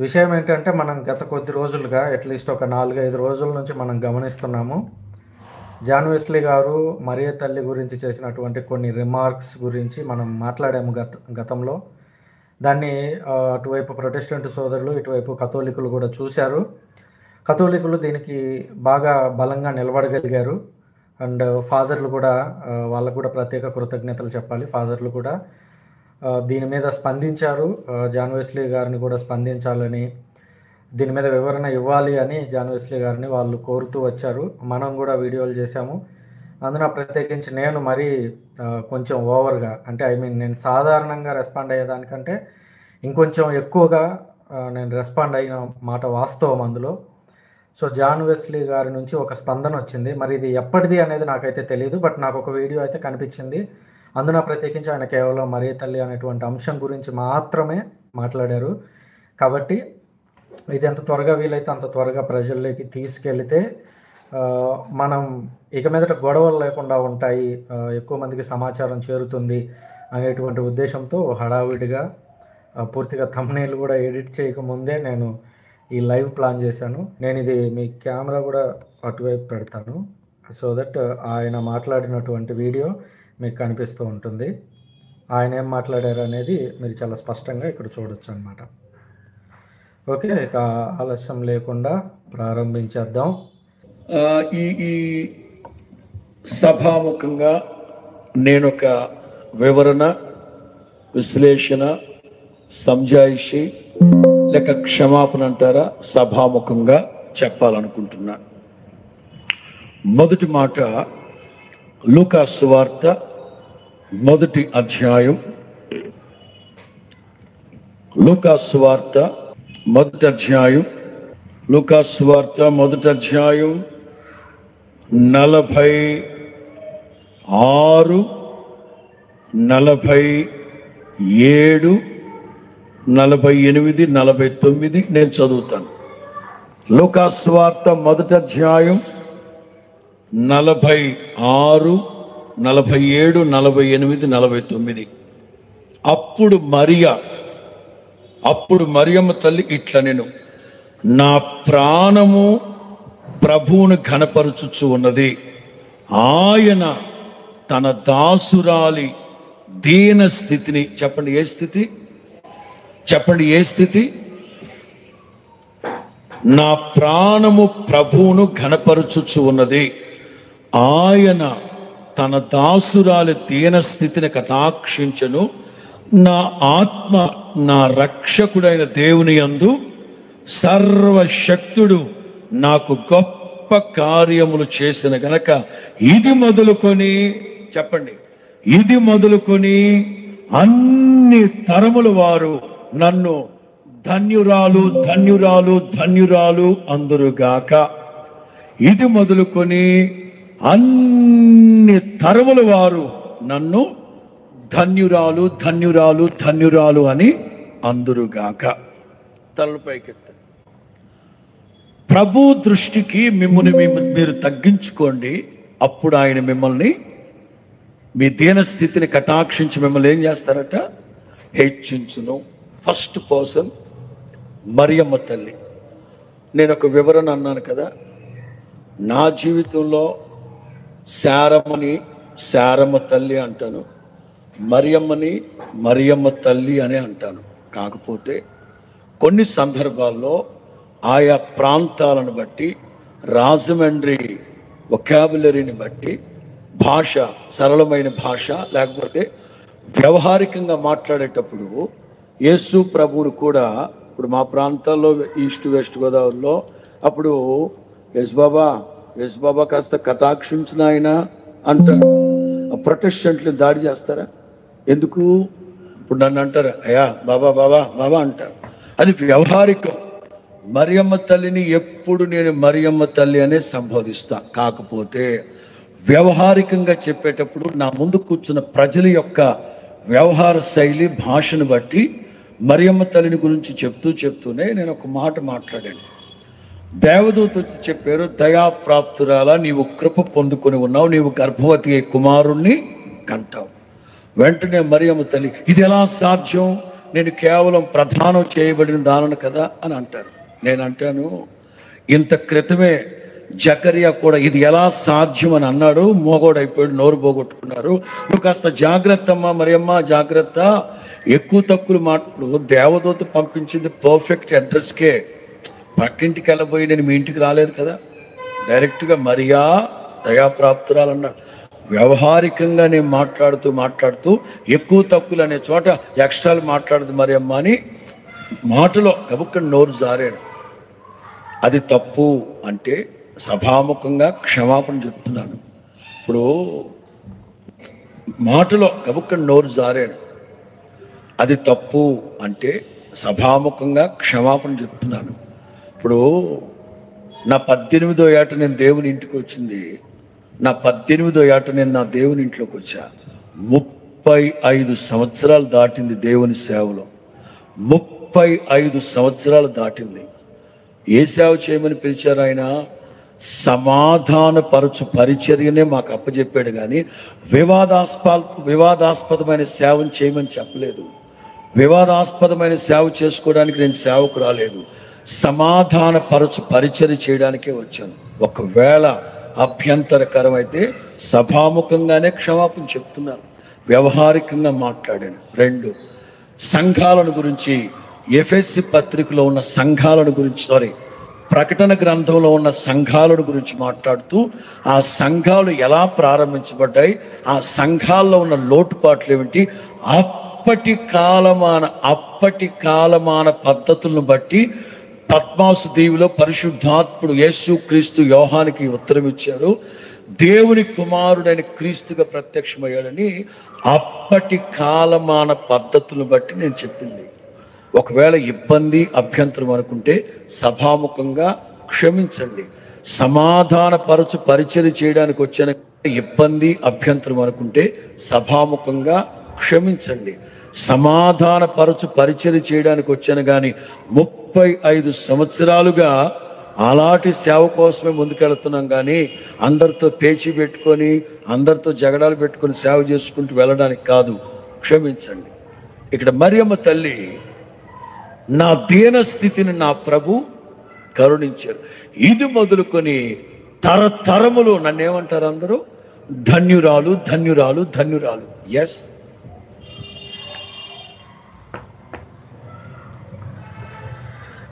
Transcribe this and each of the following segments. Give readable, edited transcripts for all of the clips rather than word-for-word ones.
విషయం ఏంటంటే, మనం గత కొద్ది రోజులుగా అట్‌లీస్ట్ ఒక 4, 5 రోజుల నుంచి మనం గమనిస్తున్నాము. జాన్ వెస్లీ గారు మరియ తల్లి గురించి చేసినటువంటి కొన్ని రిమార్క్స్ గురించి మనం మాట్లాడాము గతంలో. దాన్ని అటువైపు ప్రొటెస్టెంట్ సోదరులు, ఇటువైపు కథోలికులు కూడా చూశారు. కథోలికులు దీనికి బాగా బలంగా నిలబడగలిగారు. అండ్ ఫాదర్‌లు కూడా వాళ్ళకు కూడా ప్రత్యేక కృతజ్ఞతలు చెప్పాలి. ఫాదర్‌లు కూడా దీని మీద స్పందించారు. జాన్ వెస్లీ గారిని కూడా స్పందించాలని, దీని మీద వివరణ ఇవ్వాలి అని జాన్ వెస్లీ గారిని వాళ్ళు కోరుతూ వచ్చారు. మనం కూడా వీడియోలు చేశాము. అందున ప్రత్యేకించి నేను మరీ కొంచెం ఓవర్‌గా అంటే నేను సాధారణంగా రెస్పాండ్ అయ్యేదానికంటే ఇంకొంచెం ఎక్కువగా నేను రెస్పాండ్ అయిన మాట వాస్తవం అందులో. సో, జాన్ వెస్లీ గారి నుంచి ఒక స్పందన వచ్చింది. మరి ఇది ఎప్పటిది అనేది నాకైతే తెలీదు. బట్ నాకు ఒక వీడియో అయితే కనిపించింది. అందున ప్రత్యేకించి ఆయన కేవలం మరియ తల్లి అనేటువంటి అంశం గురించి మాత్రమే మాట్లాడారు. కాబట్టి ఇది ఎంత త్వరగా వీలైతే అంత త్వరగా ప్రజల్లోకి తీసుకెళితే మనం ఇక మీదట గొడవలు లేకుండా ఉంటాయి, ఎక్కువ మందికి సమాచారం చేరుతుంది అనేటువంటి ఉద్దేశంతో హడావిడిగా పూర్తిగా థంబ్‌నెయిల్ కూడా ఎడిట్ చేయకముందే నేను ఈ లైవ్ ప్లాన్ చేశాను. నేను ఇది మీ కెమెరా కూడా అటువైపు పెడతాను. సో దట్ ఆయన మాట్లాడినటువంటి వీడియో మీకు కనిపిస్తూ ఉంటుంది. ఆయన ఏం మాట్లాడారు అనేది మీరు చాలా స్పష్టంగా ఇక్కడ చూడొచ్చు అన్నమాట. ఓకే, ఇక ఆలస్యం లేకుండా ప్రారంభించేద్దాం. ఈ సభాముఖంగా నేను ఒక వివరణ, విశ్లేషణ, సంజాయిషి లేక క్షమాపణ అంటారా, సభాముఖంగా చెప్పాలనుకుంటున్నాను. మొదటి మాట లూకా సువార్త మొదటి అధ్యాయం. లూకా సువార్త మొదటి అధ్యాయం. లూకా సువార్త మొదటి అధ్యాయం 46, 47, 48, 49 నేను చదువుతాను. లూకా సువార్త మొదటి అధ్యాయం 46, 47, 48, 49. అప్పుడు మరియమ్మ తల్లి ఇట్లా నేను నా ప్రాణము ప్రభువును ఘనపరచుచు ఉన్నది, ఆయన తన దాసురాలి దీన స్థితిని చెప్పండి. ఏ స్థితి చెప్పండి? ఏ స్థితి? నా ప్రాణము ప్రభువును ఘనపరచుచు ఉన్నది, ఆయన తన దాసురాలి దీన స్థితిని కటాక్షించను, నా ఆత్మ నా రక్షకుడైన దేవుని యందు సర్వశక్తుడు నాకు గొప్ప కార్యములు చేసిన గనక ఇది మొదలుకొని చెప్పండి, ఇది మొదలుకొని అన్ని తరముల వారు నన్ను ధన్యురాలు ధన్యురాలు ధన్యురాలు అందురుగాక. ఇది మొదలుకొని అన్ని తరముల వారు నన్ను ధన్యురాలు ధన్యురాలు ధన్యురాలు అని అందురుగాక. తలపైకెత్త. ప్రభు దృష్టికి మిమ్మల్ని మీరు తగ్గించుకోండి, అప్పుడు ఆయన మిమ్మల్ని మీ దీన స్థితిని కటాక్షించి మిమ్మల్ని ఏం చేస్తారట? హెచ్చించును. ఫస్ట్ పర్సన్ మరియమ్మ తల్లి. నేను ఒక వివరణ అన్నాను కదా, నా జీవితంలో శారమ్మని శారమ్మ తల్లి అంటాను, మరియమ్మని మరియమ్మ తల్లి అని అంటాను. కాకపోతే కొన్ని సందర్భాల్లో ఆయా ప్రాంతాలను బట్టి, రాజమండ్రి వొకాబులరీని బట్టి, భాష సరళమైన భాష లేకపోతే వ్యవహారికంగా మాట్లాడేటప్పుడు యేసు ప్రభువును కూడా ఇప్పుడు మా ప్రాంతాల్లో ఈస్ట్ వెస్ట్ గోదావరిలో అప్పుడు యేసు బాబా కాస్త కటాక్షించిన ఆయన అంటారు. ప్రొటెస్టెంట్లు దాడి చేస్తారా? ఎందుకు? ఇప్పుడు నన్ను అంటారు, అయ్యా బాబా బాబా బాబా అంటారు. అది వ్యవహారికం. మరియమ్మ తల్లిని ఎప్పుడు నేను మరియమ్మ తల్లి అనే సంబోధిస్తా. కాకపోతే వ్యవహారికంగా చెప్పేటప్పుడు నా ముందు కూర్చున్న ప్రజల యొక్క వ్యవహార శైలి, భాషను బట్టి మరియమ్మ తల్లిని గురించి చెప్తూనే నేను ఒక మాట మాట్లాడాను. దేవదూత వచ్చి చెప్పారు, దయాప్రాప్తురాల నీవు కృప పొందుకొని ఉన్నావు, నీవు గర్భవతి అయి కుమారుణ్ణి కంటావు. వెంటనే మరియమ్మ తల్లి, ఇది ఎలా సాధ్యం? నేను కేవలం ప్రధానం చేయబడిన దానను కదా అని అంటారు. నేను అంటాను, ఇంత క్రితమే జకరియా కూడా ఇది ఎలా సాధ్యం అని అన్నాడు, మోగోడైపోయాడు, నోరు పోగొట్టుకున్నారు. నువ్వు కాస్త జాగ్రత్త అమ్మా, మరి అమ్మా జాగ్రత్త, ఎక్కువ తక్కువ మాటలు. దేవదూత పంపించింది పర్ఫెక్ట్ అడ్రస్కే, పక్కింటికి వెళ్ళబోయి నేను మీ ఇంటికి రాలేదు కదా, డైరెక్ట్గా మరియా దయాప్రాప్తురాలన్నాడు. వ్యవహారికంగా నేను మాట్లాడుతూ ఎక్కువ తక్కువలు అనే చోట ఎక్స్ట్రాలు మాట్లాడదు మరి అమ్మ అని మాటలో గబుక్కని నోరు జారాడు. అది తప్పు అంటే సభాముఖంగా క్షమాపణ చెప్తున్నాను. ఇప్పుడు మాటలో గబుక్కని నోరు జారాడు, అది తప్పు అంటే సభాముఖంగా క్షమాపణ చెప్తున్నాను. ఇప్పుడు నా 18వ ఏట నేను దేవుని ఇంటికి వచ్చింది, నా 18వ ఏట నేను నా దేవుని ఇంట్లోకి వచ్చా. 35 సంవత్సరాలు దాటింది దేవుని సేవలో, 35 సంవత్సరాలు దాటింది. ఏ సేవ చేయమని పిలిచారు ఆయన? సమాధానపరచు పరిచర్యనే మాకు అప్పచెప్పాడు, కానీ వివాదాస్పదమైన సేవను చేయమని చెప్పలేదు. వివాదాస్పదమైన సేవ చేసుకోవడానికి నేను సేవకు రాలేదు, సమాధానపరచు పరిచర్య చేయడానికే వచ్చాను. ఒకవేళ అభ్యంతరకరం అయితే సభాముఖంగానే క్షమాపణ చెప్తున్నాను, వ్యవహారికంగా మాట్లాడాను. 2, సంఘాలను గురించి, ఎఫెసీ పత్రికలో ఉన్న సంఘాలను గురించి, ప్రకటన గ్రంథంలో ఉన్న సంఘాలను గురించి మాట్లాడుతూ ఆ సంఘాలు ఎలా ప్రారంభించబడ్డాయి, ఆ సంఘాల్లో ఉన్న లోటుపాట్లు ఏమిటి, అప్పటి కాలమాన పద్ధతులను బట్టి పద్మాసు దీవిలో పరిశుద్ధాత్ముడు యేసుక్రీస్తు యోహానికి ఉత్తరం ఇచ్చారు. దేవుని కుమారుడైన క్రీస్తుగా ప్రత్యక్షమయ్యాడని అప్పటి కాలమాన పద్ధతులను బట్టి నేను చెప్పింది. ఒకవేళ ఇబ్బంది అభ్యంతరం అనుకుంటే సభాముఖంగా క్షమించండి. సమాధానపరచు పరిచర్య చేయడానికి వచ్చిన ఇబ్బంది అభ్యంతరం అనుకుంటే సభాముఖంగా క్షమించండి. సమాధానపరచు పరిచర్య చేయడానికి వచ్చాను, కానీ 35 సంవత్సరాలుగా అలాంటి సేవ కోసమే ముందుకెళ్తున్నాం, కానీ అందరితో పేచీ పెట్టుకొని అందరితో జగడాలు పెట్టుకొని సేవ చేసుకుంటూ వెళ్ళడానికి కాదు. క్షమించండి. ఇక్కడ మరియమ్మ తల్లి, నా దీన స్థితిని నా ప్రభు కరుణించారు. ఇది మొదలుకొని తరతరములు నన్ను ఏమంటారు అందరూ? ధన్యురాలు, ధన్యురాలు, ధన్యురాలు. ఎస్,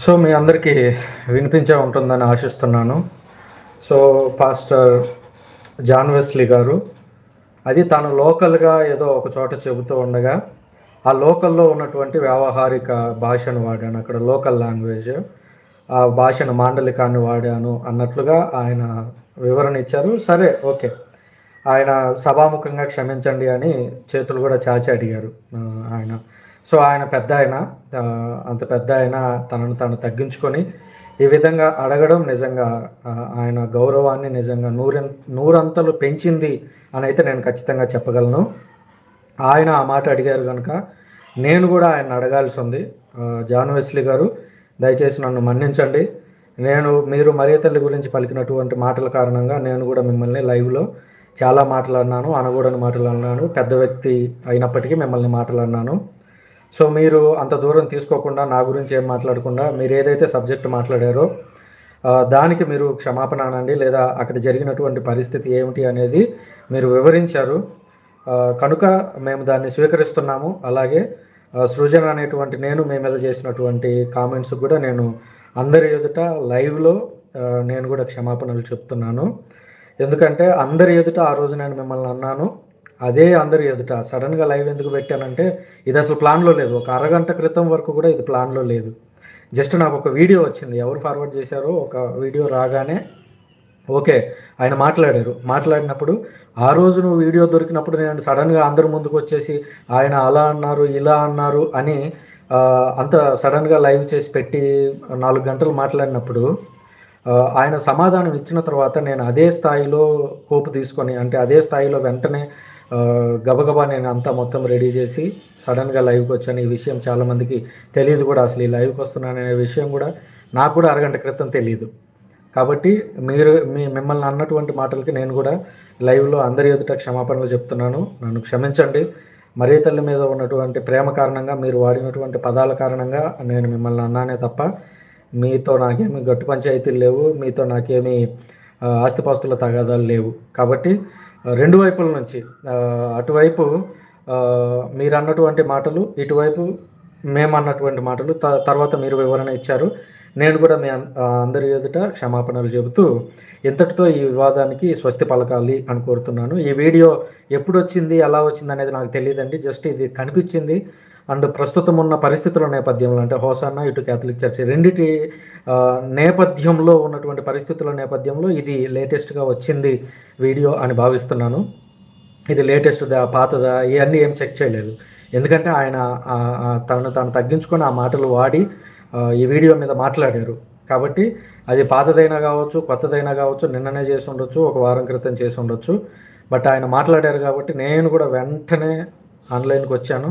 సో మీ అందరికీ వినిపించే ఉంటుందని ఆశిస్తున్నాను. సో పాస్టర్ జాన్ వెస్లీ గారు అది తను లోకల్గా ఏదో ఒక చోట చెబుతూ ఉండగా ఆ లోకల్లో ఉన్నటువంటి వ్యావహారిక భాషను వాడాను, అక్కడ లోకల్ లాంగ్వేజ్, ఆ భాషను మాండలికాన్ని వాడాను అన్నట్లుగా ఆయన వివరణ ఇచ్చారు. సరే, ఓకే, ఆయన సభాముఖంగా క్షమించండి అని చేతులు కూడా చాచి అడిగారు ఆయన. సో ఆయన పెద్ద ఆయన, అంత పెద్ద ఆయన తనను తాను తగ్గించుకొని ఈ విధంగా అడగడం నిజంగా ఆయన గౌరవాన్ని నిజంగా నూరంతలు పెంచింది అని అయితే నేను ఖచ్చితంగా చెప్పగలను. ఆయన ఆ మాట అడిగారు కనుక నేను కూడా ఆయన అడగాల్సి ఉంది. జాన్ వెస్లీ గారు, దయచేసి నన్ను మన్నించండి. మీరు మరియ తల్లి గురించి పలికినటువంటి మాటల కారణంగా నేను కూడా మిమ్మల్ని లైవ్లో చాలా మాట్లాడినాను, అనకూడని మాటలు అన్నాను, పెద్ద వ్యక్తి అయినప్పటికీ మిమ్మల్ని మాట్లాడినాను. సో మీరు అంత దూరం తీసుకోకుండా, నా గురించి ఏం మాట్లాడకుండా, మీరు ఏదైతే సబ్జెక్ట్ మాట్లాడారో దానికి మీరు క్షమాపణ అనండి, లేదా అక్కడ జరిగినటువంటి పరిస్థితి ఏమిటి అనేది మీరు వివరించారు కనుక మేము దాన్ని స్వీకరిస్తున్నాము. అలాగే సృజన అనేటువంటి నేను మీ మీద చేసినటువంటి కామెంట్స్ కూడా నేను అందరి ఎదుట లైవ్లో నేను కూడా క్షమాపణలు చెప్తున్నాను. ఎందుకంటే అందరి ఎదుట ఆ రోజు నేను మిమ్మల్ని అన్నాను, అదే అందరి ఎదుట సడన్గా లైవ్ ఎందుకు పెట్టానంటే ఇది అసలు ప్లాన్లో లేదు. ఒక అరగంట క్రితం వరకు కూడా ఇది ప్లాన్లో లేదు. జస్ట్ నాకు ఒక వీడియో వచ్చింది, ఎవరు ఫార్వర్డ్ చేశారో ఒక వీడియో రాగానే ఓకే ఆయన మాట్లాడినప్పుడు ఆ రోజు నువ్వు వీడియో దొరికినప్పుడు నేను సడన్గా అందరి ముందుకు వచ్చేసి ఆయన అలా అన్నారు ఇలా అన్నారు అని అంత సడన్గా లైవ్ చేసి పెట్టి 4 గంటలు మాట్లాడినప్పుడు ఆయన సమాధానం ఇచ్చిన తర్వాత నేను అదే స్థాయిలో కోపు తీసుకొని, అంటే అదే స్థాయిలో వెంటనే గబగబా నేను అంతా మొత్తం రెడీ చేసి సడన్గా లైవ్కి వచ్చాను. ఈ విషయం చాలామందికి తెలియదు కూడా, అసలు ఈ లైవ్కి వస్తున్నాను అనే విషయం కూడా నాకు కూడా అరగంట క్రితం తెలియదు. కాబట్టి మిమ్మల్ని అన్నటువంటి మాటలకి నేను కూడా లైవ్లో అందరి ఎదుట క్షమాపణలు చెప్తున్నాను. నన్ను క్షమించండి. మరియ తల్లి మీద ఉన్నటువంటి ప్రేమ కారణంగా మీరు వాడినటువంటి పదాల కారణంగా నేను మిమ్మల్ని అన్నానే తప్ప మీతో నాకేమి గట్టు పంచాయతీలు లేవు, మీతో నాకేమి ఆస్తిపాస్తుల తగాదాలు లేవు. కాబట్టి రెండు వైపుల నుంచి అటువైపు మీరు అన్నటువంటి మాటలు, ఇటువైపు మేము అన్నటువంటి మాటలు, తర్వాత మీరు వివరణ ఇచ్చారు. నేను కూడా మీ అందరి ఎదుట క్షమాపణలు చెబుతూ ఇంతటితో ఈ వివాదానికి స్వస్తి పలకాలి అని కోరుతున్నాను. ఈ వీడియో ఎప్పుడు వచ్చింది, ఎలా వచ్చింది అనేది నాకు తెలియదండి. జస్ట్ ఇది కనిపించింది. అండ్ ప్రస్తుతం ఉన్న పరిస్థితుల నేపథ్యంలో, అంటే హోసానా ఇటు క్యాథలిక్ చర్చ్ రెండిటి నేపథ్యంలో ఉన్నటువంటి పరిస్థితుల నేపథ్యంలో ఇది లేటెస్ట్గా వచ్చింది వీడియో అని భావిస్తున్నాను. ఇది లేటెస్ట్దా పాతదా ఇవన్నీ ఏం చెక్ చేయలేదు. ఎందుకంటే ఆయన తనను తాను తగ్గించుకొని ఆ మాటలు వాడి ఈ వీడియో మీద మాట్లాడారు. కాబట్టి అది పాతదైనా కావచ్చు, కొత్తదైనా కావచ్చు, నిన్ననే చేసి ఉండొచ్చు, ఒక వారం క్రితం చేసి ఉండొచ్చు. బట్ ఆయన మాట్లాడారు కాబట్టి నేను కూడా వెంటనే ఆన్లైన్కి వచ్చాను.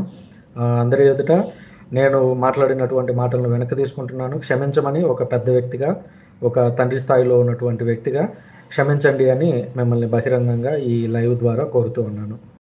అందరి ఎదుట నేను మాట్లాడినటువంటి మాటలను వెనక్కి తీసుకుంటున్నాను. క్షమించమని ఒక పెద్ద వ్యక్తిగా, ఒక తండ్రి స్థాయిలో ఉన్నటువంటి వ్యక్తిగా క్షమించండి అని మిమ్మల్ని బహిరంగంగా ఈ లైవ్ ద్వారా కోరుతూ ఉన్నాను.